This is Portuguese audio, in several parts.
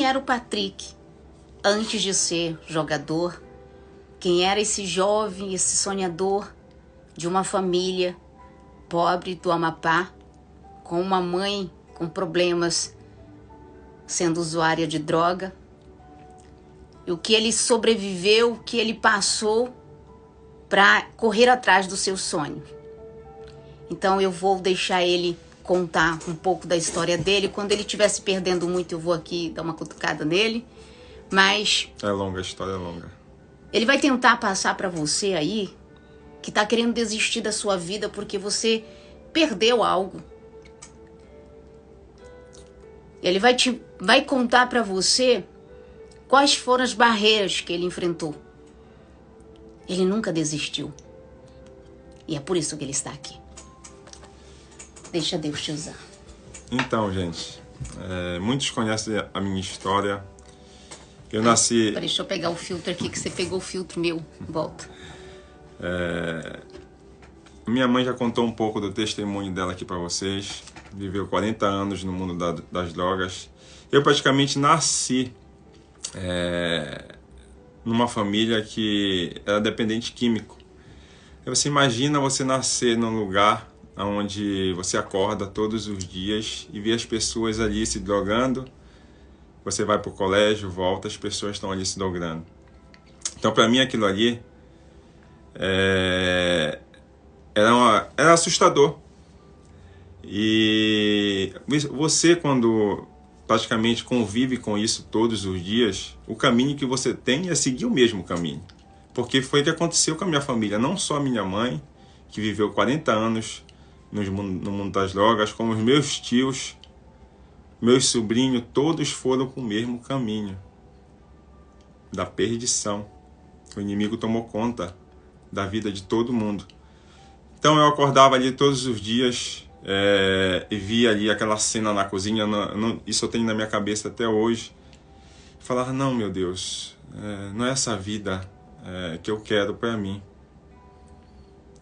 Quem era o Patrick antes de ser jogador? Quem era esse jovem, esse sonhador de uma família pobre do Amapá, com uma mãe com problemas, sendo usuária de droga? E o que ele sobreviveu, o que ele passou para correr atrás do seu sonho. Então eu vou deixar ele contar um pouco da história dele. Quando ele estiver se perdendo muito, eu vou aqui dar uma cutucada nele. Mas... é longa, a história é longa. Ele vai tentar passar para você aí, que tá querendo desistir da sua vida porque você perdeu algo. Ele vai contar para você quais foram as barreiras que ele enfrentou. Ele nunca desistiu. E é por isso que ele está aqui. Deixa Deus te usar. Então, gente, muitos conhecem a minha história. Eu nasci... Deixa eu pegar o filtro aqui, que você pegou o filtro meu. Volta. Minha mãe já contou um pouco do testemunho dela aqui para vocês. Viveu 40 anos no mundo das drogas. Eu praticamente nasci numa família que era dependente químico. Você imagina você nascer num lugar onde você acorda todos os dias e vê as pessoas ali se drogando. Você vai para o colégio, volta, as pessoas estão ali se drogando. Então, para mim, aquilo ali era assustador. E você, quando praticamente convive com isso todos os dias, o caminho que você tem é seguir o mesmo caminho. Porque foi o que aconteceu com a minha família. Não só a minha mãe, que viveu 40 anos no mundo das drogas, como os meus tios, meus sobrinhos, todos foram com o mesmo caminho da perdição. O inimigo tomou conta da vida de todo mundo. Então eu acordava ali todos os dias e via ali aquela cena na cozinha. Isso eu tenho na minha cabeça até hoje. Falava, não, meu Deus, não é essa vida que eu quero para mim.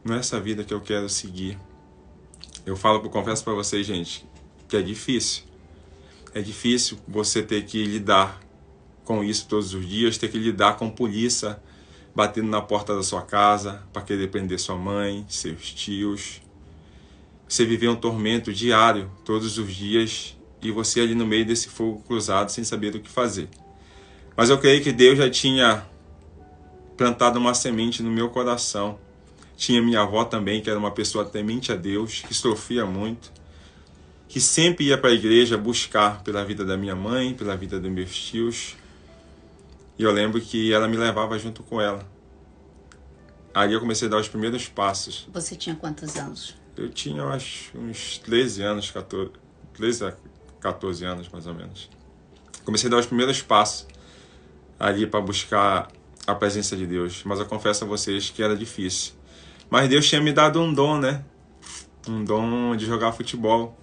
Não é essa vida que eu quero seguir. Eu confesso para vocês, gente, que é difícil. É difícil você ter que lidar com isso todos os dias, ter que lidar com polícia batendo na porta da sua casa para querer prender sua mãe, seus tios. Você viver um tormento diário, todos os dias, e você ali no meio desse fogo cruzado sem saber o que fazer. Mas eu creio que Deus já tinha plantado uma semente no meu coração. Tinha minha avó também, que era uma pessoa temente a Deus, que sofria muito, que sempre ia para a igreja buscar pela vida da minha mãe, pela vida dos meus tios. E eu lembro que ela me levava junto com ela. Aí eu comecei a dar os primeiros passos. Você tinha quantos anos? Eu tinha, eu acho, uns 13 anos, 13 a 14 anos, mais ou menos. Comecei a dar os primeiros passos ali para buscar a presença de Deus. Mas eu confesso a vocês que era difícil. Mas Deus tinha me dado um dom, né? Um dom de jogar futebol.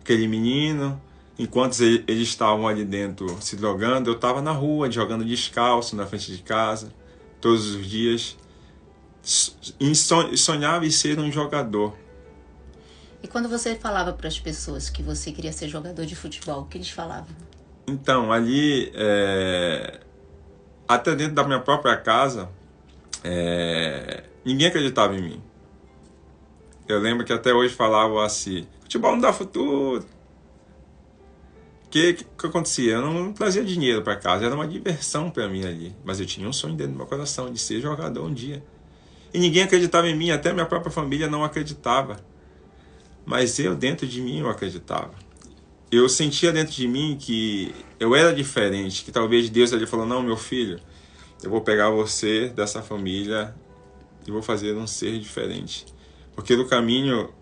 Aquele menino, enquanto eles estavam ali dentro se drogando, eu estava na rua, jogando descalço na frente de casa, todos os dias. Sonhava em ser um jogador. E quando você falava para as pessoas que você queria ser jogador de futebol, o que eles falavam? Então, ali, até dentro da minha própria casa, ninguém acreditava em mim. Eu lembro que até hoje falavam assim, futebol não dá futuro. O que acontecia? Eu não trazia dinheiro para casa, era uma diversão para mim ali. Mas eu tinha um sonho dentro do meu coração de ser jogador um dia. E ninguém acreditava em mim, até minha própria família não acreditava. Mas eu, dentro de mim, eu acreditava. Eu sentia dentro de mim que eu era diferente, que talvez Deus ali falou, não, meu filho, eu vou pegar você dessa família e vou fazer um ser diferente. Porque do caminho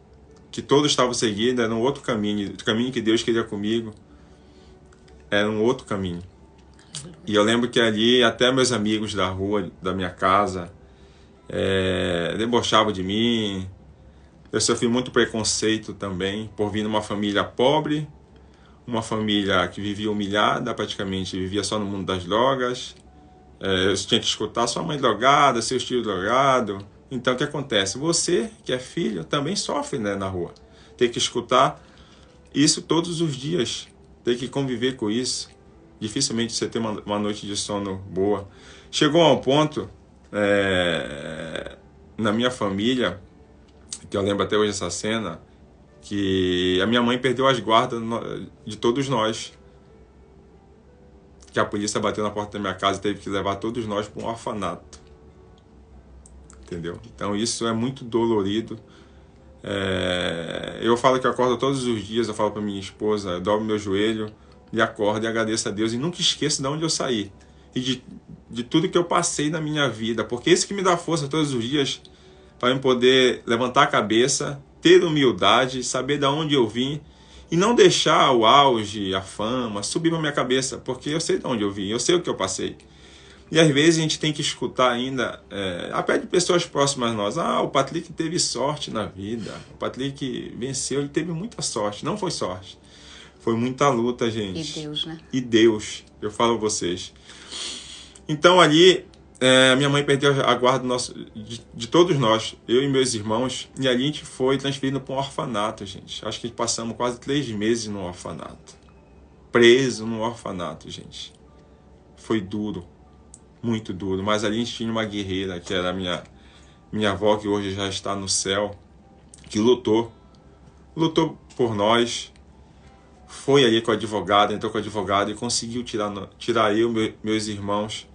que todos estavam seguindo era um outro caminho. O caminho que Deus queria comigo era um outro caminho. E eu lembro que ali até meus amigos da rua, da minha casa, debochavam de mim. Eu sofri muito preconceito também por vir de uma família pobre, uma família que vivia humilhada, praticamente vivia só no mundo das drogas. Eu tinha que escutar sua mãe drogada, seu tio drogado. Então o que acontece? Você, que é filho, também sofre, né, na rua. Tem que escutar isso todos os dias, tem que conviver com isso. Dificilmente você tem uma noite de sono boa. Chegou a um ponto, na minha família, que eu lembro até hoje essa cena, que a minha mãe perdeu as guardas de todos nós. Que a polícia bateu na porta da minha casa e teve que levar todos nós para um orfanato. Entendeu? Então isso é muito dolorido. Eu falo que eu acordo todos os dias, eu falo para minha esposa, eu dobro meu joelho e acordo e agradeço a Deus e nunca esqueço de onde eu saí e de tudo que eu passei na minha vida, porque esse que me dá força todos os dias para eu poder levantar a cabeça, ter humildade, saber de onde eu vim e não deixar o auge, a fama subir na minha cabeça, porque eu sei de onde eu vim, eu sei o que eu passei. E às vezes a gente tem que escutar ainda, até de pessoas próximas a nós, o Patrick teve sorte na vida, o Patrick venceu, ele teve muita sorte, não foi sorte, foi muita luta, gente. E Deus, né? E Deus, eu falo a vocês. Então ali, minha mãe perdeu a guarda de todos nós, eu e meus irmãos, e ali a gente foi transferido para um orfanato, gente. Acho que passamos quase 3 meses no orfanato, preso no orfanato, gente. Foi duro. Muito duro, mas ali a gente tinha uma guerreira, que era minha avó, que hoje já está no céu, que lutou por nós, foi ali com a advogada, entrou com a advogada e conseguiu tirar eu e meus irmãos,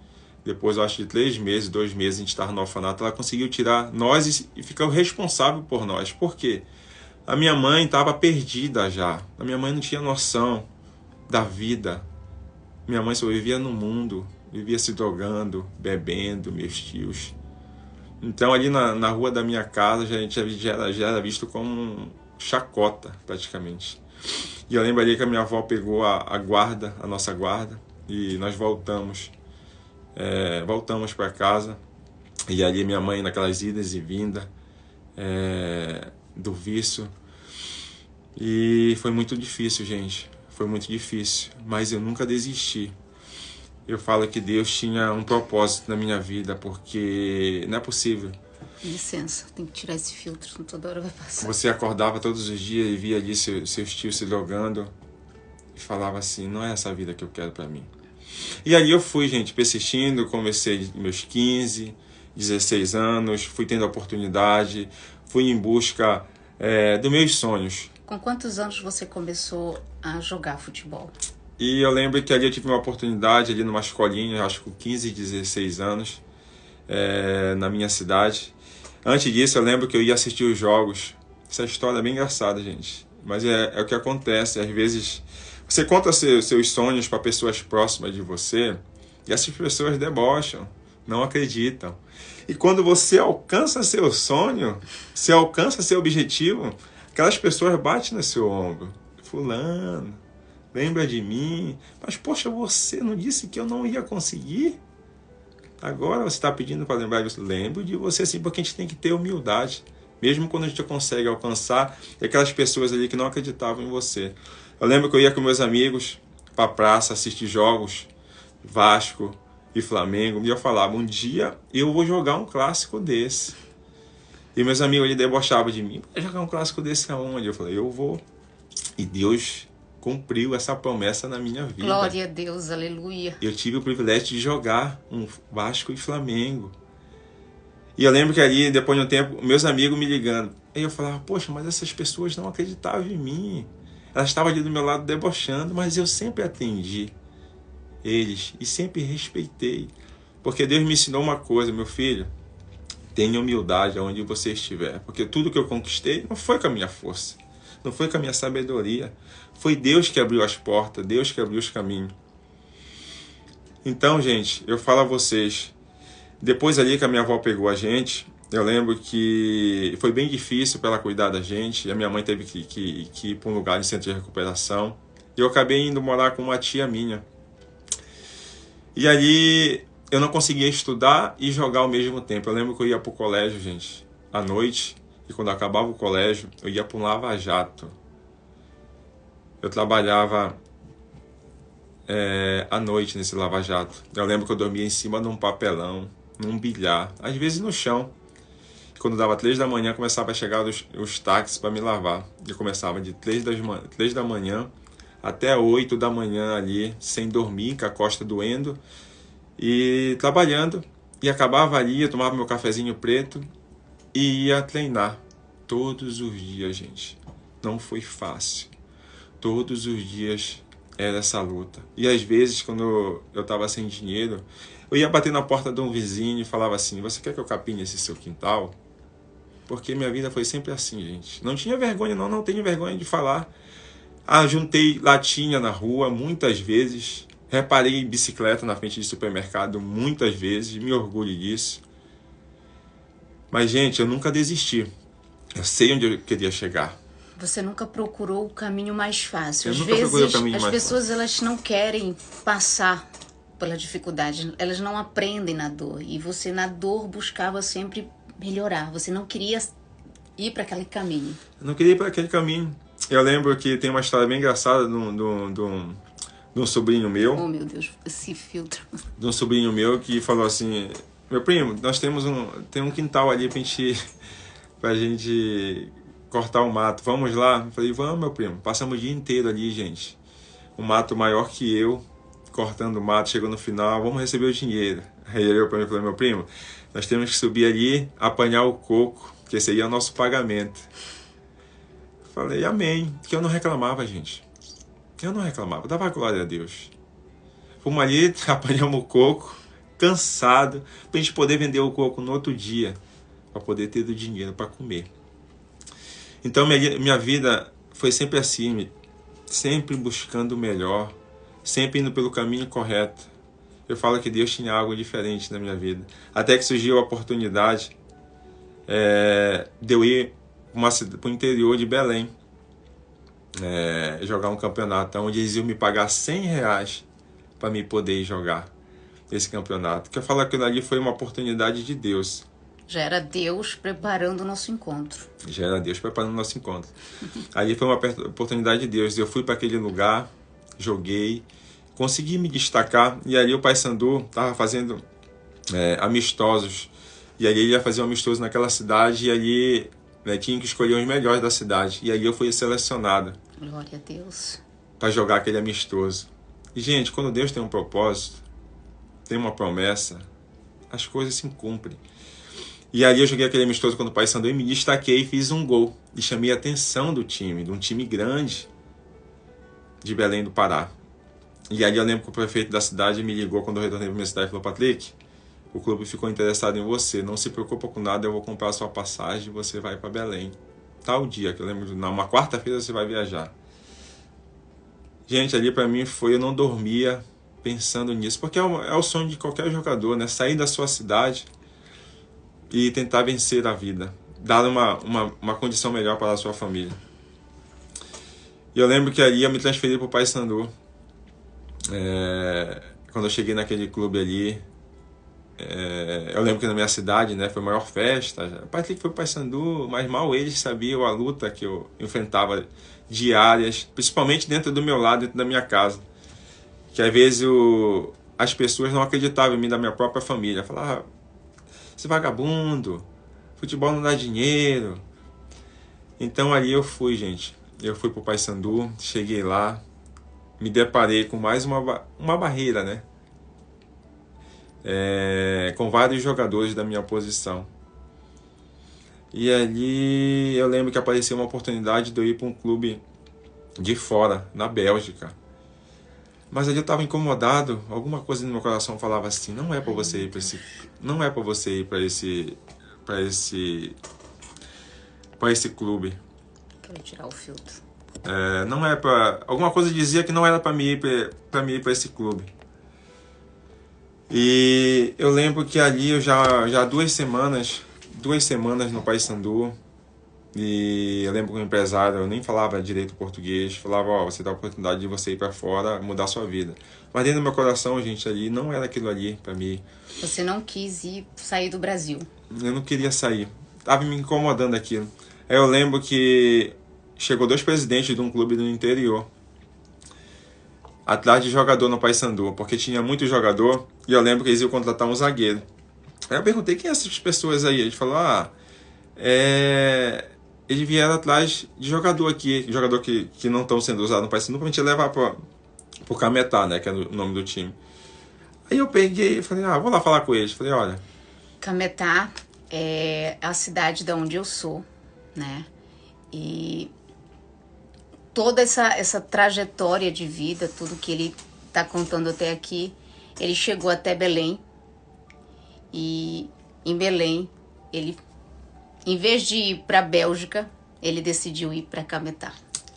depois eu acho de 3 meses, 2 meses a gente estava no orfanato, ela conseguiu tirar nós e ficou responsável por nós. Por quê? A minha mãe estava perdida já, a minha mãe não tinha noção da vida, minha mãe só vivia no mundo, vivia se drogando, bebendo, meus tios. Então ali na rua da minha casa já era visto como chacota, praticamente. E eu lembro ali que a minha avó pegou a guarda, a nossa guarda, e nós voltamos para casa. E ali minha mãe naquelas idas e vindas do vício. E foi muito difícil, gente. Foi muito difícil, mas eu nunca desisti. Eu falo que Deus tinha um propósito na minha vida, porque não é possível. Licença, tem que tirar esse filtro, não toda hora vai passar. Você acordava todos os dias e via ali seus tios se drogando e falava assim, não é essa vida que eu quero para mim. E ali eu fui, gente, persistindo, comecei meus 15, 16 anos, fui tendo a oportunidade, fui em busca dos meus sonhos. Com quantos anos você começou a jogar futebol? E eu lembro que ali eu tive uma oportunidade ali numa escolinha, acho que com 15, 16 anos, na minha cidade. Antes disso, eu lembro que eu ia assistir os jogos. Essa história é bem engraçada, gente. Mas é o que acontece. Às vezes, você conta seus sonhos para pessoas próximas de você e essas pessoas debocham, não acreditam. E quando você alcança seu sonho, você alcança seu objetivo, aquelas pessoas batem no seu ombro. Fulano, lembra de mim? Mas, poxa, você não disse que eu não ia conseguir? Agora você está pedindo para lembrar disso. Lembro de você sim, porque a gente tem que ter humildade. Mesmo quando a gente consegue alcançar, aquelas pessoas ali que não acreditavam em você. Eu lembro que eu ia com meus amigos para a praça assistir jogos, Vasco e Flamengo, e eu falava, um dia eu vou jogar um clássico desse. E meus amigos ali debochavam de mim, vai jogar um clássico desse aonde? Eu falei, eu vou. E Deus cumpriu essa promessa na minha vida. Glória a Deus, aleluia. Eu tive o privilégio de jogar um Vasco e Flamengo. E eu lembro que ali, depois de um tempo, meus amigos me ligando. Aí eu falava, poxa, mas essas pessoas não acreditavam em mim. Elas estavam ali do meu lado debochando, mas eu sempre atendi eles e sempre respeitei. Porque Deus me ensinou uma coisa, meu filho, tenha humildade aonde você estiver. Porque tudo que eu conquistei não foi com a minha força, não foi com a minha sabedoria. Foi Deus que abriu as portas, Deus que abriu os caminhos. Então, gente, eu falo a vocês, depois ali que a minha avó pegou a gente, eu lembro que foi bem difícil para ela cuidar da gente, e a minha mãe teve que ir para um lugar de centro de recuperação, e eu acabei indo morar com uma tia minha. E ali eu não conseguia estudar e jogar ao mesmo tempo. Eu lembro que eu ia para o colégio, gente, à noite, e quando acabava o colégio, eu ia para um lava-jato. Eu trabalhava à noite nesse lava-jato. Eu lembro que eu dormia em cima de um papelão, num bilhar, às vezes no chão. Quando dava 3 da manhã, começava a chegar os táxis para me lavar. Eu começava de 3 da manhã até 8 da manhã ali, sem dormir, com a costa doendo, e trabalhando. E acabava ali, eu tomava meu cafezinho preto e ia treinar todos os dias, gente. Não foi fácil. Todos os dias era essa luta. E às vezes, quando eu estava sem dinheiro, eu ia bater na porta de um vizinho e falava assim: você quer que eu capine esse seu quintal? Porque minha vida foi sempre assim, gente. Não tinha vergonha, não tenho vergonha de falar. Juntei latinha na rua muitas vezes. Reparei bicicleta na frente de supermercado muitas vezes. Me orgulho disso. Mas, gente, eu nunca desisti. Eu sei onde eu queria chegar. Você nunca procurou o caminho mais fácil. Às vezes, as pessoas elas não querem passar pela dificuldade. Elas não aprendem na dor. E você, na dor, buscava sempre melhorar. Você não queria ir para aquele caminho. Eu não queria ir para aquele caminho. Eu lembro que tem uma história bem engraçada de um sobrinho meu. Oh, meu Deus, esse filtro. De um sobrinho meu que falou assim: meu primo, nós temos um quintal ali pra gente cortar o mato. Vamos lá? Eu falei: vamos, meu primo. Passamos o dia inteiro ali, gente. Um mato maior que eu, cortando o mato. Chegou no final, vamos receber o dinheiro. Aí ele olhou pra mim e falou: meu primo, nós temos que subir ali, apanhar o coco, que esse aí é o nosso pagamento. Eu falei: amém. Porque eu não reclamava, gente. Eu não reclamava, eu dava glória a Deus. Fomos ali, apanhamos o coco, cansado, pra gente poder vender o coco no outro dia, para poder ter o dinheiro para comer. Então minha vida foi sempre assim, sempre buscando o melhor, sempre indo pelo caminho correto. Eu falo que Deus tinha algo diferente na minha vida. Até que surgiu a oportunidade de eu ir para o interior de Belém, jogar um campeonato, onde eles iam me pagar R$100 para me poder jogar esse campeonato. Que eu falo que aquilo ali foi uma oportunidade de Deus. Já era Deus preparando o nosso encontro. Já era Deus preparando o nosso encontro. Ali foi uma oportunidade de Deus. Eu fui para aquele lugar, joguei, consegui me destacar. E ali o Paysandu estava fazendo amistosos. E ali ele ia fazer um amistoso naquela cidade. E ali tinha que escolher os melhores da cidade. E ali eu fui selecionado. Glória a Deus. Para jogar aquele amistoso. E, gente, quando Deus tem um propósito, tem uma promessa, as coisas se cumprem. E ali eu joguei aquele amistoso contra o Paysandu e me destaquei e fiz um gol. E chamei a atenção do time, de um time grande de Belém do Pará. E ali eu lembro que o prefeito da cidade me ligou quando eu retornei para minha cidade e falou: Patrick, o clube ficou interessado em você, não se preocupa com nada, eu vou comprar a sua passagem e você vai para Belém. Tal dia, que eu lembro, uma quarta-feira você vai viajar. Gente, ali para mim eu não dormia pensando nisso, porque é o sonho de qualquer jogador, né? Sair da sua cidade e tentar vencer a vida, dar uma condição melhor para a sua família. E eu lembro que ali eu me transferi para o Paysandu. Quando eu cheguei naquele clube ali, eu lembro que na minha cidade, né, foi a maior festa. O Patrick foi para o Paysandu, mas mal eles sabiam a luta que eu enfrentava diárias, principalmente dentro do meu lado, dentro da minha casa. Que às vezes as pessoas não acreditavam em mim, da minha própria família. Falavam: esse vagabundo, futebol não dá dinheiro. Então ali eu fui, gente. Eu fui pro Paysandu, cheguei lá, me deparei com mais uma barreira, né? Com vários jogadores da minha posição. E ali eu lembro que apareceu uma oportunidade de eu ir para um clube de fora, na Bélgica. Mas ali eu estava incomodado, alguma coisa no meu coração falava assim: não é para você ir para esse clube. Quero tirar o filtro. Não é para, alguma coisa dizia que não era para mim ir para esse clube. E eu lembro que ali eu já 2 semanas no Paysandu. E eu lembro que o empresário, eu nem falava direito português, falava: ó, você dá a oportunidade de você ir para fora, mudar a sua vida. Mas dentro do meu coração, gente, ali não era aquilo ali para mim. Você não quis sair do Brasil? Eu não queria sair. Tava me incomodando aquilo. Aí eu lembro que chegou 2 presidentes de um clube do interior atrás de jogador no Paysandu, porque tinha muito jogador, e eu lembro que eles iam contratar um zagueiro. Aí eu perguntei: quem são essas pessoas aí? Ele falou: eles vieram atrás de jogador aqui, jogador que não estão sendo usados no Paysandu, pra gente levar pro Cametá, né, que é o nome do time. Aí eu peguei e falei, vou lá falar com eles. Falei, olha... Cametá é a cidade de onde eu sou, né? E toda essa trajetória de vida, tudo que ele está contando até aqui, ele chegou até Belém. E em Belém, ele, em vez de ir para a Bélgica, ele decidiu ir para Cametá.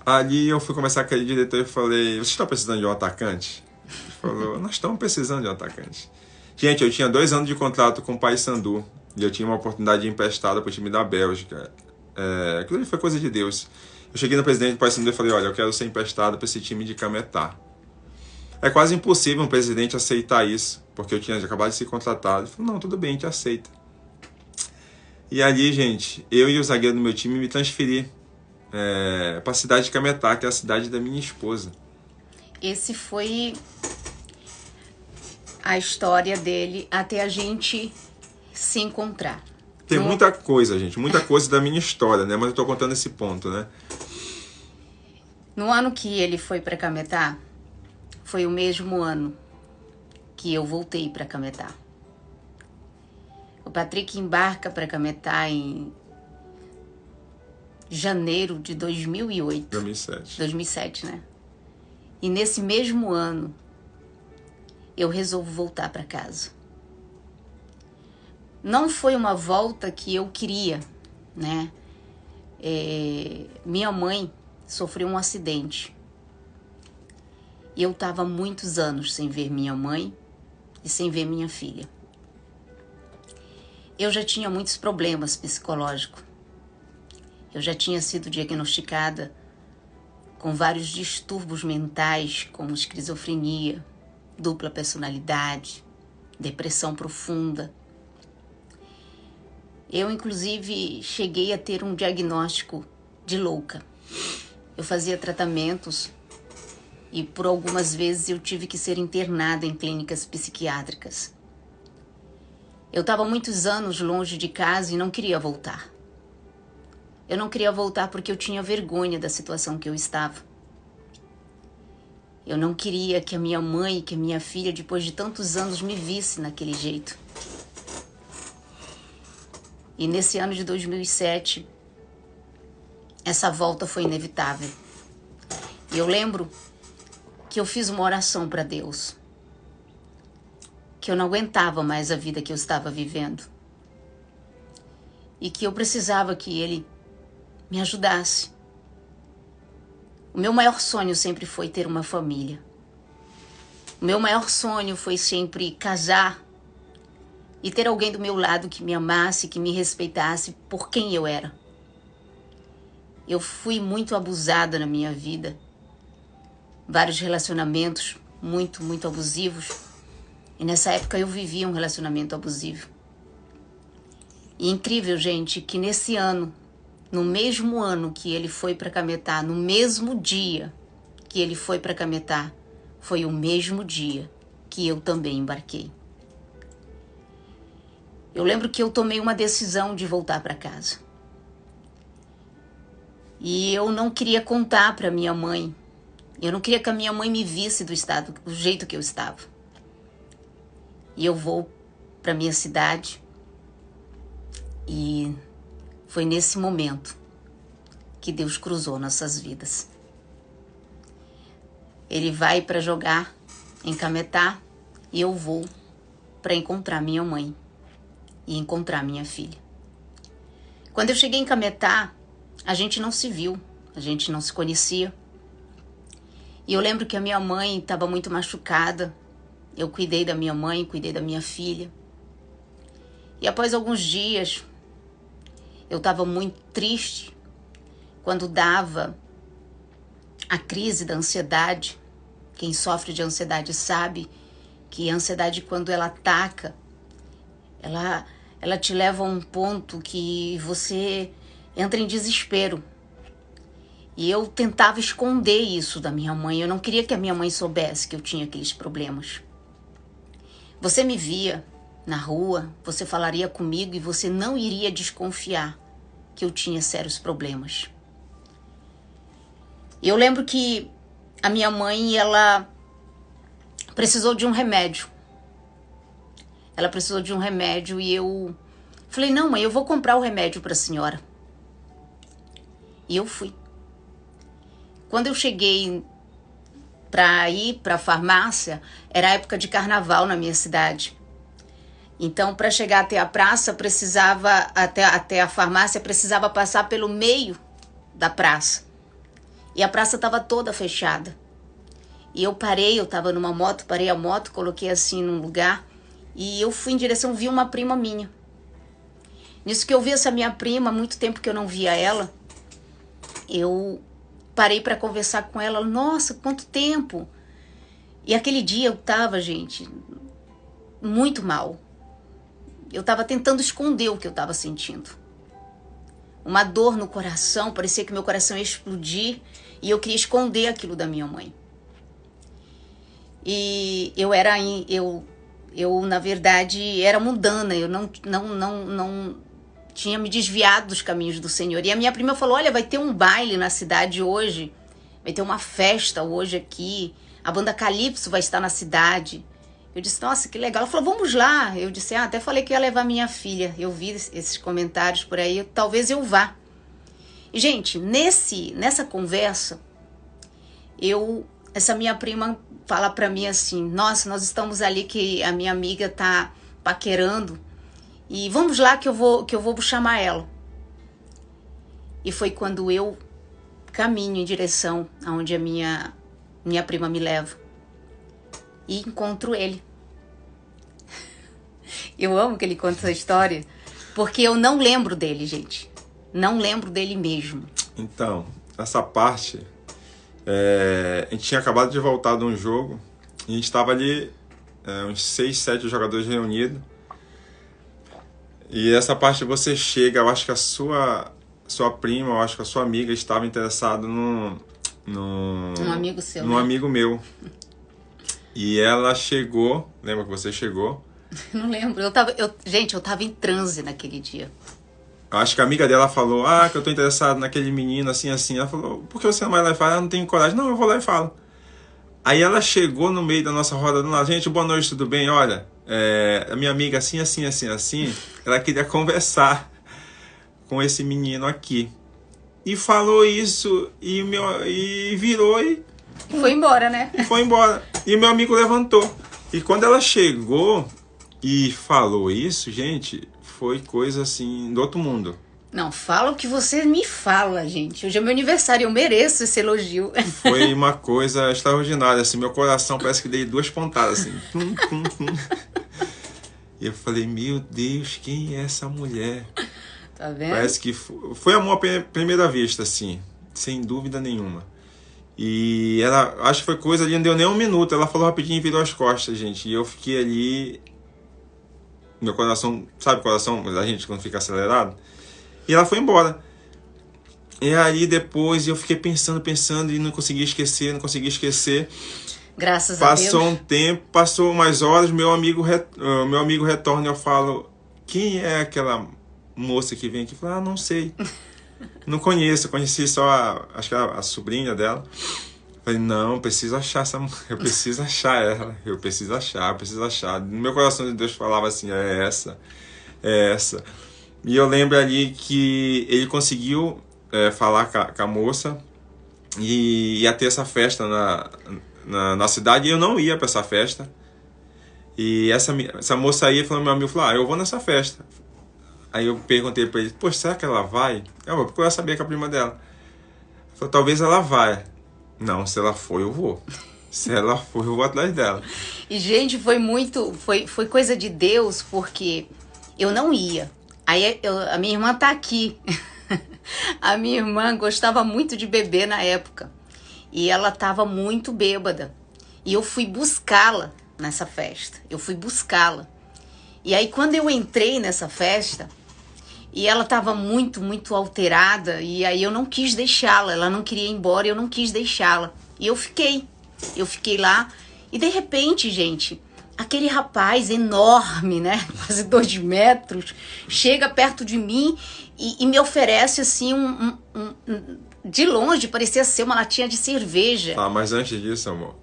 Ali eu fui conversar com aquele diretor e falei, vocês estão precisando de um atacante? Ele falou, nós estamos precisando de um atacante. Gente, eu tinha 2 anos de contrato com o Paysandu e eu tinha uma oportunidade emprestada para o time da Bélgica. Aquilo ali foi coisa de Deus. Eu cheguei no presidente do Paysandu e falei, olha, eu quero ser emprestado para esse time de Cametá. É quase impossível um presidente aceitar isso, porque eu tinha acabado de ser contratado. Ele falou, não, tudo bem, a gente aceita. E ali, gente, eu e o zagueiro do meu time me transferi para a cidade de Cametá, que é a cidade da minha esposa. Esse foi a história dele até a gente se encontrar. Tem muita coisa, gente, muita coisa da minha história, né? Mas eu tô contando esse ponto, né? No ano que ele foi para Cametá, foi o mesmo ano que eu voltei para Cametá. O Patrick embarca para Cametá em janeiro de 2008. 2007, né? E nesse mesmo ano, eu resolvo voltar para casa. Não foi uma volta que eu queria, né? Minha mãe sofreu um acidente. E eu estava muitos anos sem ver minha mãe e sem ver minha filha. Eu já tinha muitos problemas psicológicos. Eu já tinha sido diagnosticada com vários distúrbios mentais, como esquizofrenia, dupla personalidade, depressão profunda. Eu, inclusive, cheguei a ter um diagnóstico de louca. Eu fazia tratamentos e por algumas vezes eu tive que ser internada em clínicas psiquiátricas. Eu estava muitos anos longe de casa e não queria voltar. Eu não queria voltar porque eu tinha vergonha da situação que eu estava. Eu não queria que a minha mãe e que a minha filha, depois de tantos anos, me visse naquele jeito. E nesse ano de 2007, essa volta foi inevitável. E eu lembro que eu fiz uma oração para Deus, que eu não aguentava mais a vida que eu estava vivendo e que eu precisava que Ele me ajudasse. O meu maior sonho sempre foi ter uma família. O meu maior sonho foi sempre casar e ter alguém do meu lado que me amasse, que me respeitasse por quem eu era. Eu fui muito abusada na minha vida. Vários relacionamentos muito abusivos. E nessa época eu vivia um relacionamento abusivo. E incrível, gente, que nesse ano, no mesmo ano que ele foi para Cametá, no mesmo dia que ele foi para Cametá, foi o mesmo dia que eu também embarquei. Eu lembro que eu tomei uma decisão de voltar para casa. E eu não queria contar para minha mãe. Eu não queria que a minha mãe me visse do jeito que eu estava. E eu vou para minha cidade. E foi nesse momento que Deus cruzou nossas vidas. Ele vai para jogar em Cametá e eu vou para encontrar minha mãe e encontrar minha filha. Quando eu cheguei em Cametá, a gente não se viu, a gente não se conhecia. E eu lembro que a minha mãe estava muito machucada. Eu cuidei da minha mãe, cuidei da minha filha. E após alguns dias, eu estava muito triste quando dava a crise da ansiedade. Quem sofre de ansiedade sabe que a ansiedade, quando ela ataca, ela te leva a um ponto que você entra em desespero. E eu tentava esconder isso da minha mãe. Eu não queria que a minha mãe soubesse que eu tinha aqueles problemas. Você me via na rua, você falaria comigo e você não iria desconfiar que eu tinha sérios problemas. Eu lembro que a minha mãe, ela precisou de um remédio. Ela precisou de um remédio e eu falei, não, mãe, eu vou comprar o remédio para a senhora. E eu fui. Quando eu cheguei para ir para a farmácia, era época de carnaval na minha cidade. Então, para chegar até a praça, até a farmácia, precisava passar pelo meio da praça. E a praça estava toda fechada. E eu parei, eu estava numa moto, parei a moto, coloquei assim num lugar. E eu fui em direção, vi uma prima minha. Nisso que eu vi essa minha prima, há muito tempo que eu não via ela, eu parei para conversar com ela. Nossa, quanto tempo! E aquele dia eu estava, gente, muito mal. Eu estava tentando esconder o que eu estava sentindo. Uma dor no coração, parecia que meu coração ia explodir e eu queria esconder aquilo da minha mãe. E eu na verdade, era mundana, eu não tinha me desviado dos caminhos do Senhor. E a minha prima falou, olha, vai ter um baile na cidade hoje, vai ter uma festa hoje aqui, a banda Calypso vai estar na cidade. Eu disse, nossa, que legal. Ela falou, vamos lá. Eu disse, até falei que ia levar minha filha. Eu vi esses comentários por aí, talvez eu vá. E, gente, nessa conversa, essa minha prima fala pra mim assim, nossa, nós estamos ali que a minha amiga tá paquerando e vamos lá que eu vou chamar ela. E foi quando eu caminho em direção aonde a minha prima me leva e encontro ele. Eu amo que ele conta essa história, porque eu não lembro dele, gente. Não lembro dele mesmo. Então, essa parte, a gente tinha acabado de voltar de um jogo, e a gente estava ali, uns 6, 7 jogadores reunidos, e essa parte você chega, eu acho que a sua prima, eu acho que a sua amiga estava interessada num amigo seu, num né? amigo meu. E ela chegou, lembra que você chegou? Não lembro, gente, eu tava em transe naquele dia. Acho que a amiga dela falou, que eu tô interessado naquele menino, assim, assim. Ela falou, por que você não vai lá e fala? Eu não tenho coragem. Não, eu vou lá e falo. Aí ela chegou no meio da nossa roda do lado. Gente, boa noite, tudo bem? Olha, a minha amiga assim, assim, assim, assim, ela queria conversar com esse menino aqui. E falou isso, e virou e foi embora, né? E foi embora. E o meu amigo levantou. E quando ela chegou e falou isso, gente, foi coisa assim do outro mundo. Não, fala o que você me fala, gente. Hoje é meu aniversário, eu mereço esse elogio. Foi uma coisa extraordinária, assim, meu coração parece que dei 2 pontadas, assim. Tum, tum, tum. E eu falei, meu Deus, quem é essa mulher? Tá vendo? Parece que foi amor à primeira vista, assim, sem dúvida nenhuma. E ela, acho que foi coisa ali, não deu nem 1 minuto. Ela falou rapidinho e virou as costas, gente. E eu fiquei ali, meu coração, sabe o coração da gente quando fica acelerado? E ela foi embora. E aí depois eu fiquei pensando e não conseguia esquecer. Graças a Deus. Passou um tempo, passou umas horas, meu amigo retorna e eu falo, quem é aquela moça que vem aqui? Eu falo, não sei. Não conheço, conheci só acho que a sobrinha dela. Falei, não, eu preciso achar essa mulher, eu preciso achar ela, eu preciso achar. No meu coração de Deus falava assim, é essa. E eu lembro ali que ele conseguiu falar com a moça e ia ter essa festa na cidade e eu não ia para essa festa. E essa moça ia, meu amigo falou, eu vou nessa festa. Aí eu perguntei pra ele, poxa, será que ela vai? Eu vou procurar saber que é a prima dela. Ele falou, talvez ela vá. Não, se ela for, eu vou. Se ela for, eu vou atrás dela. E, gente, foi coisa de Deus, porque eu não ia. Aí a minha irmã tá aqui. A minha irmã gostava muito de beber na época. E ela tava muito bêbada. E eu fui buscá-la nessa festa. E aí, quando eu entrei nessa festa, e ela estava muito, muito alterada, e aí eu não quis deixá-la, ela não queria ir embora, eu não quis deixá-la. E eu fiquei lá, e de repente, gente, aquele rapaz enorme, né, quase 2 metros, chega perto de mim e me oferece assim de longe, parecia ser uma latinha de cerveja. Tá, mas antes disso, amor,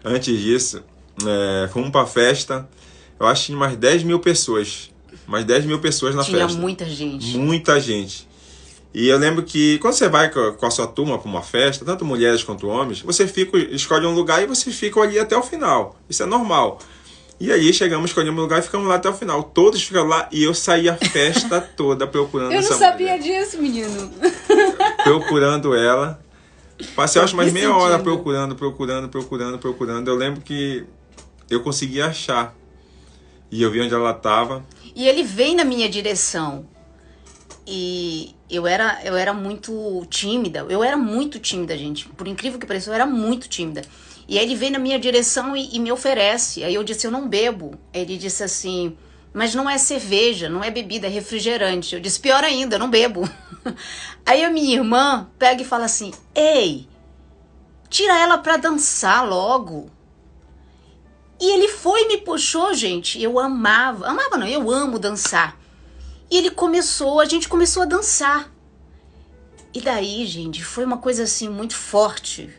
antes disso, fomos pra festa, eu acho que tinha umas 10 mil pessoas, na festa. Tinha muita gente. Muita gente. E eu lembro que quando você vai com a sua turma para uma festa, tanto mulheres quanto homens, você escolhe um lugar e você fica ali até o final. Isso é normal. E aí chegamos, escolhemos um lugar e ficamos lá até o final. Todos ficaram lá e eu saí a festa toda procurando essa mulher. Eu não sabia disso, menino. Procurando ela. Passei acho mais meia hora procurando. Eu lembro que eu consegui achar. E eu vi onde ela estava. E ele vem na minha direção. E eu era muito tímida. Eu era muito tímida, gente. Por incrível que pareça, eu era muito tímida. E aí ele vem na minha direção e me oferece. Aí eu disse, eu não bebo. Ele disse assim, mas não é cerveja, não é bebida, é refrigerante. Eu disse, pior ainda, eu não bebo. Aí a minha irmã pega e fala assim, ei, tira ela pra dançar logo. E ele foi e me puxou, gente. Eu amava não, eu amo dançar. E a gente começou a dançar. E daí, gente, foi uma coisa assim muito forte.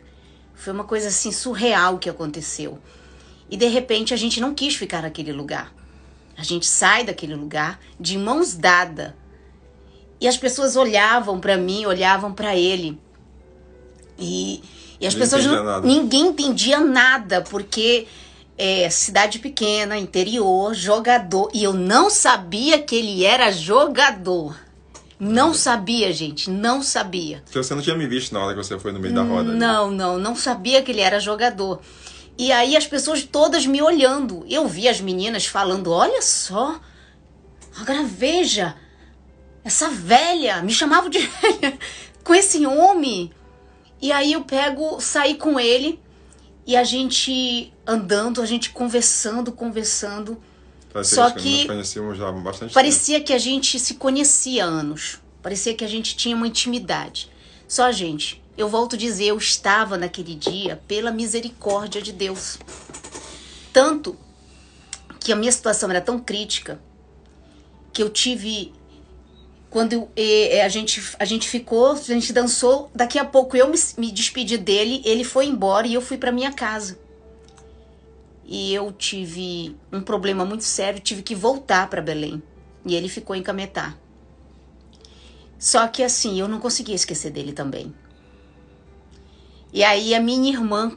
Foi uma coisa assim surreal que aconteceu. E de repente a gente não quis ficar naquele lugar. A gente sai daquele lugar de mãos dadas. E as pessoas olhavam para mim, olhavam para ele. E as pessoas ninguém entendia nada, porque cidade pequena, interior, jogador. E eu não sabia que ele era jogador. Não sabia, gente, não sabia. Porque você não tinha me visto na hora que você foi no meio da roda. Não sabia que ele era jogador. E aí as pessoas todas me olhando. Eu vi as meninas falando, olha só, agora veja, essa velha, me chamavam de velha, com esse homem. E aí eu saí com ele e a gente andando, a gente conversando. Só que nos conhecíamos já há bastante parecia tempo. Que a gente se conhecia há anos. Parecia que a gente tinha uma intimidade. Só, gente, eu volto a dizer, eu estava naquele dia pela misericórdia de Deus. Tanto que a minha situação era tão crítica que eu tive... Quando a gente dançou, daqui a pouco eu me despedi dele, ele foi embora e eu fui para minha casa. E eu tive um problema muito sério, tive que voltar para Belém. E ele ficou em Cametá. Só que assim, eu não conseguia esquecer dele também. E aí a minha irmã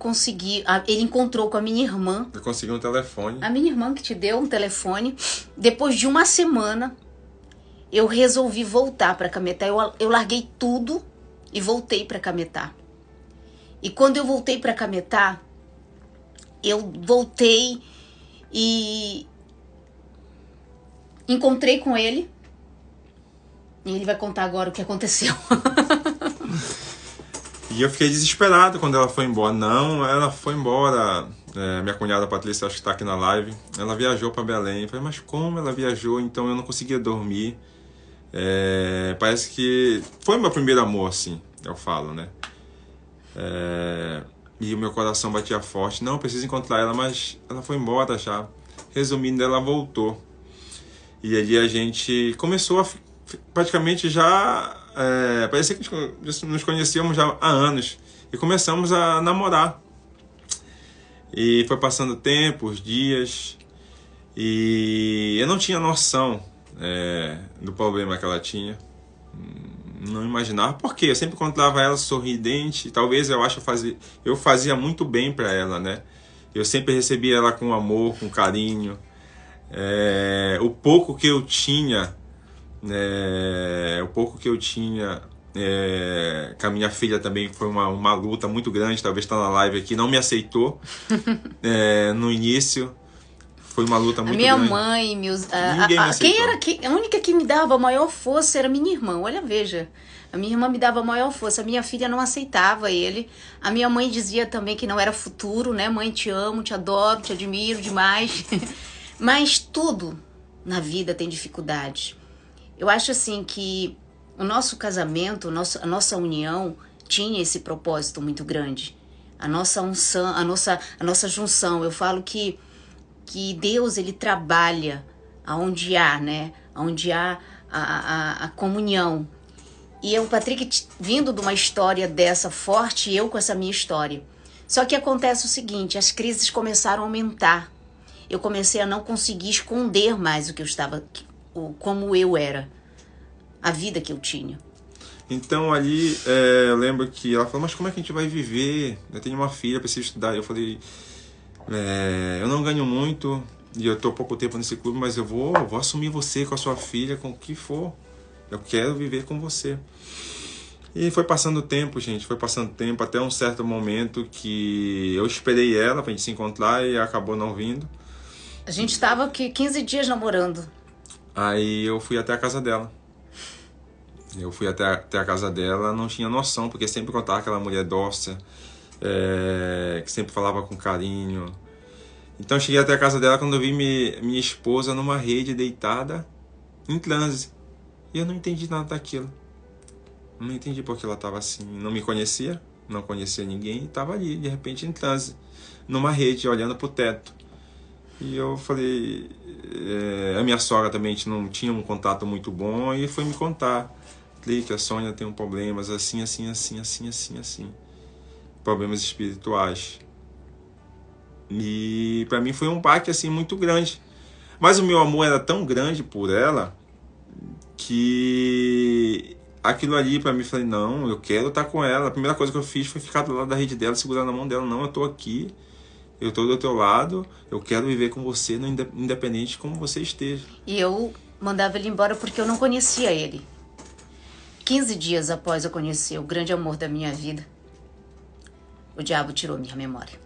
ele encontrou com a minha irmã. Ele conseguiu um telefone. A minha irmã que te deu um telefone. Depois de uma semana, eu resolvi voltar para Cametá. Eu larguei tudo e voltei para Cametá. E quando eu voltei para Cametá, eu voltei e encontrei com ele. E ele vai contar agora o que aconteceu. E eu fiquei desesperado quando ela foi embora. Não, ela foi embora. Minha cunhada Patrícia, acho que está aqui na live. Ela viajou para Belém. Eu falei, mas como ela viajou? Então eu não conseguia dormir. Parece que foi meu primeiro amor, assim, eu falo, né? E o meu coração batia forte. Não, preciso encontrar ela, mas ela foi embora já. Resumindo, ela voltou. E ali a gente começou a praticamente já... parecia que nos conhecíamos já há anos. E começamos a namorar. E foi passando tempo, os dias. E eu não tinha noção do problema que ela tinha. Não imaginava. Por quê? Eu sempre encontrava ela sorridente. Talvez eu fazia muito bem para ela, né? Eu sempre recebia ela com amor, com carinho. O pouco que eu tinha... com a minha filha também foi uma luta muito grande. Talvez está na live aqui. Não me aceitou no início. Foi uma luta muito grande. A minha mãe, a única que me dava a maior força era minha irmã. Olha, veja. A minha irmã me dava a maior força. A minha filha não aceitava ele. A minha mãe dizia também que não era futuro, né? Mãe, te amo, te adoro, te admiro demais. Mas tudo na vida tem dificuldades. Eu acho assim que o nosso casamento, a nossa união tinha esse propósito muito grande. a nossa unção, a nossa junção. Eu falo que Deus, ele trabalha aonde há, né? Onde há a comunhão. E eu, Patrick, vindo de uma história dessa forte, eu com essa minha história. Só que acontece o seguinte, as crises começaram a aumentar. Eu comecei a não conseguir esconder mais o que eu estava, como eu era, a vida que eu tinha. Então ali, eu lembro que ela falou, mas como é que a gente vai viver? Eu tenho uma filha, preciso estudar. Eu falei, eu não ganho muito e eu estou pouco tempo nesse clube, mas eu vou assumir você com a sua filha, com o que for. Eu quero viver com você. E foi passando o tempo, gente, foi passando o tempo até um certo momento que eu esperei ela pra gente se encontrar e acabou não vindo. A gente estava 15 dias namorando. Aí eu fui até a casa dela. Eu fui até a casa dela, não tinha noção, porque sempre contava aquela mulher dócil, que sempre falava com carinho. Então eu cheguei até a casa dela quando eu vi minha esposa numa rede deitada em transe. E eu não entendi nada daquilo. Não entendi porque ela estava assim. Não me conhecia, não conhecia ninguém, e estava ali, de repente, em transe, numa rede, olhando pro teto. E eu falei... a minha sogra também, a gente não tinha um contato muito bom, e foi me contar. Que a Sônia tem um problemas assim, assim, assim, assim, assim, assim. Problemas espirituais. E para mim foi um baque assim muito grande. Mas o meu amor era tão grande por ela que aquilo ali para mim, falei, não, eu quero estar com ela. A primeira coisa que eu fiz foi ficar do lado da rede dela, segurar na mão dela. Não, eu tô aqui, eu tô do teu lado, eu quero viver com você, independente de como você esteja. E eu mandava ele embora porque eu não conhecia ele. 15 dias após eu conhecer o grande amor da minha vida, o diabo tirou minha memória.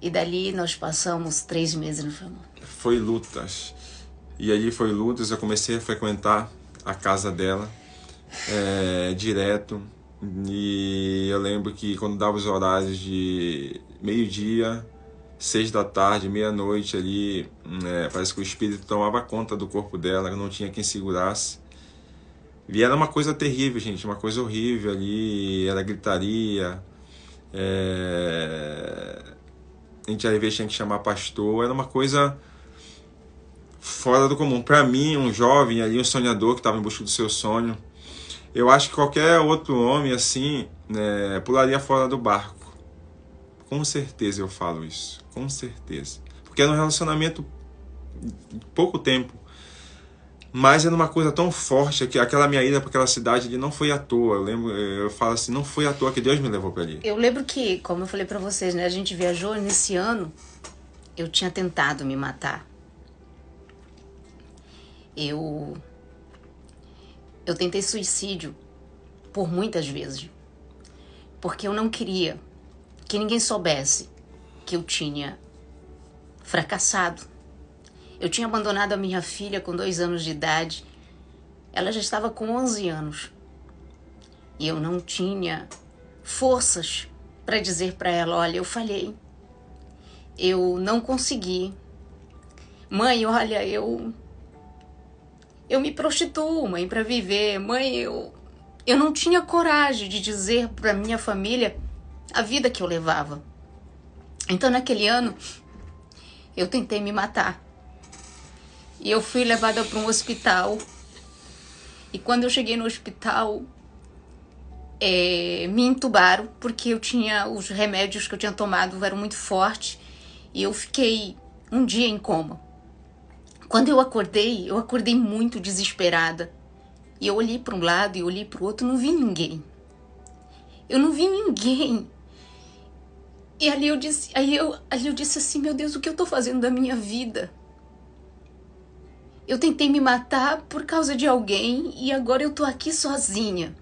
E dali nós passamos 3 meses no amor. Foi lutas. E ali foi lutas, eu comecei a frequentar a casa dela direto. E eu lembro que quando dava os horários de meio-dia, 6 da tarde, meia-noite ali, parece que o espírito tomava conta do corpo dela, não tinha quem segurasse. E era uma coisa terrível, gente, uma coisa horrível ali, era gritaria, a gente às vezes tinha que chamar pastor, era uma coisa fora do comum. Para mim, um jovem ali, um sonhador que estava em busca do seu sonho, eu acho que qualquer outro homem assim, pularia fora do barco. Com certeza eu falo isso, com certeza. Porque era um relacionamento de pouco tempo. Mas era uma coisa tão forte que aquela minha ida para aquela cidade ali não foi à toa. Eu falo assim, não foi à toa que Deus me levou para ali. Eu lembro que, como eu falei para vocês, né, a gente viajou nesse ano, eu tinha tentado me matar. Eu tentei suicídio por muitas vezes, porque eu não queria que ninguém soubesse que eu tinha fracassado. Eu tinha abandonado a minha filha com 2 anos de idade. Ela já estava com 11 anos. E eu não tinha forças para dizer para ela, olha, eu falhei. Eu não consegui. Mãe, olha, eu me prostituo, mãe, para viver. Mãe, eu não tinha coragem de dizer para minha família a vida que eu levava. Então, naquele ano, eu tentei me matar. E eu fui levada para um hospital. E quando eu cheguei no hospital, me entubaram, porque os remédios que eu tinha tomado eram muito fortes. E eu fiquei um dia em coma. Quando eu acordei muito desesperada. E eu olhei para um lado e olhei para o outro, não vi ninguém. Eu não vi ninguém. E ali eu disse assim, meu Deus, o que eu estou fazendo da minha vida? Eu tentei me matar por causa de alguém e agora eu tô aqui sozinha.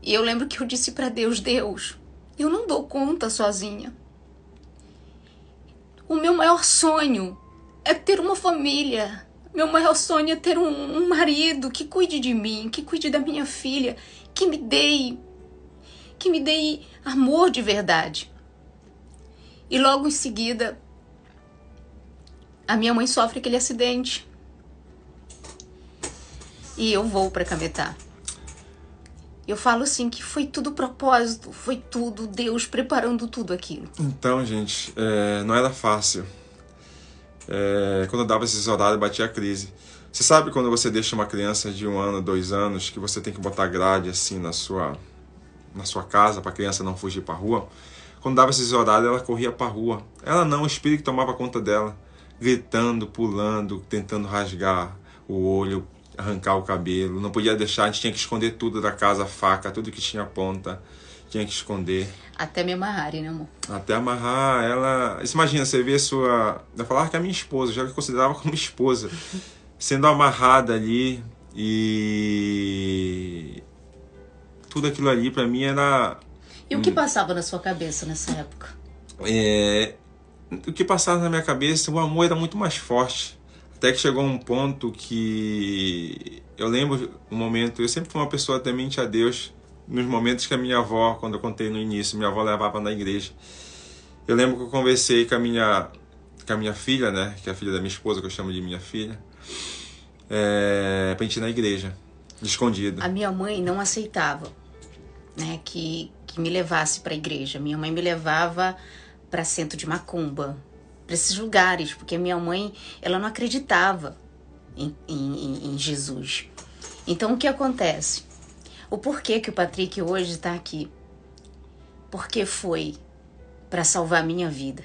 E eu lembro que eu disse para Deus, Deus, eu não dou conta sozinha. O meu maior sonho é ter uma família. Meu maior sonho é ter um marido que cuide de mim, que cuide da minha filha, que me dê amor de verdade. E logo em seguida, a minha mãe sofre aquele acidente. E eu vou para Cametá. Eu falo assim que foi tudo propósito, foi tudo Deus preparando tudo aquilo. Então, gente, não era fácil. Quando eu dava esses horários, batia a crise. Você sabe quando você deixa uma criança de 1 ano, 2 anos, que você tem que botar grade assim na sua casa para a criança não fugir para a rua? Quando dava esses horários, ela corria para a rua. Ela não, o espírito tomava conta dela, gritando, pulando, tentando rasgar o olho, arrancar o cabelo. Não podia deixar, a gente tinha que esconder tudo da casa, faca, tudo que tinha ponta, tinha que esconder. Até me amarrarem, né, amor? Até amarrar ela. Você imagina, você vê sua. Eu falava que é a minha esposa, já que eu considerava como esposa, sendo amarrada ali, e tudo aquilo ali pra mim era. E o que passava na sua cabeça nessa época? O que passava na minha cabeça, o amor era muito mais forte. Até que chegou um ponto que eu lembro um momento, eu sempre fui uma pessoa temente a Deus, nos momentos que a minha avó, quando eu contei no início, minha avó levava na igreja. Eu lembro que eu conversei com a minha filha, né, que é a filha da minha esposa, que eu chamo de minha filha, pra gente ir na igreja, escondido. A minha mãe não aceitava, né, que me levasse para a igreja. Minha mãe me levava para centro de macumba, para esses lugares, porque a minha mãe, ela não acreditava em Jesus. Então o que acontece? O porquê que o Patrick hoje está aqui? Porque foi para salvar a minha vida